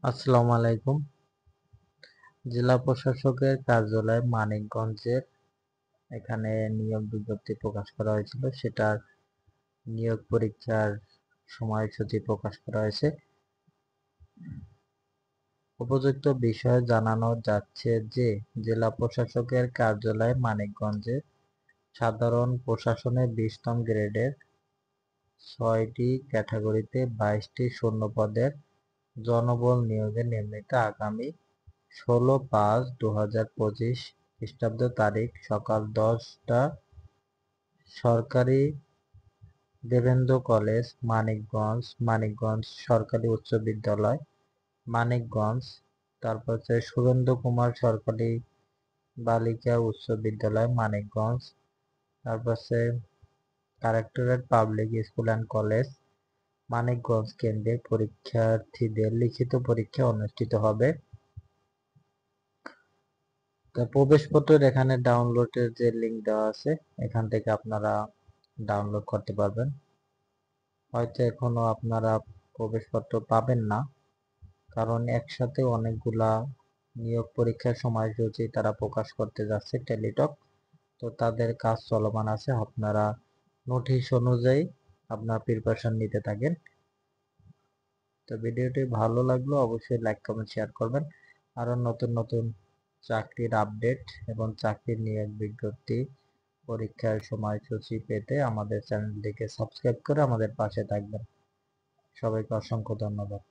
আসসালামু আলাইকুম। জেলা প্রশাসকের কার্যালয় মানিকগঞ্জের এখানে নিয়োগ বিজ্ঞপ্তি প্রকাশ করা হয়েছিল। সেটার নিয়োগ পরীক্ষার সময়সূচি প্রকাশ করা হয়েছে। উপযুক্ত বিষয়ে জানানো যাচ্ছে যে জেলা প্রশাসকের কার্যালয় মানিকগঞ্জে সাধারণ প্রশাসনে 20তম গ্রেডের 6টি ক্যাটাগরিতে 22টি শূন্য পদের জনবল নিয়োগে নির্মিত আগামী 16/5/2025 খ্রিস্টাব্দ তারিখ সকাল 10টা সরকারি দেবেন্দ্র কলেজ মানিকগঞ্জ, মানিকগঞ্জ সরকারি উচ্চ বিদ্যালয় মানিকগঞ্জ, তারপর হচ্ছে সুরেন্দ্র কুমার সরকারি বালিকা উচ্চ বিদ্যালয় মানিকগঞ্জ, তারপর হচ্ছে collectorate public school and college Manikganj কেন্দ্রে পরীক্ষার্থীদের লিখিত পরীক্ষা অনুষ্ঠিত হবে। প্রবেশপত্রের এখানে ডাউনলোডের যে লিঙ্ক দেওয়া আছে এখান থেকে আপনারা ডাউনলোড করতে পারবেন। হয়তো এখনো আপনারা প্রবেশপত্র পাবেন না, কারণ একসাথে অনেকগুলা নিয়োগ পরীক্ষার সময়সূচি তারা প্রকাশ করতে যাচ্ছে টেলিটক। তো তাদের কাজ চলমান আছে, আপনারা নোটিশ অনুযায়ী আপনার প্রিপারেশন নিতে থাকেন। তো ভিডিওটি ভালো লাগলো অবশ্যই লাইক কমেন্ট শেয়ার করবেন। আরো নতুন নতুন চাকরির আপডেট এবং চাকরির নিয়োগ বিজ্ঞপ্তি পরীক্ষার সময়সূচি পেতে আমাদের চ্যানেলটিকে সাবস্ক্রাইব করে আমাদের পাশে থাকবেন। সবাইকে অসংখ্য ধন্যবাদ।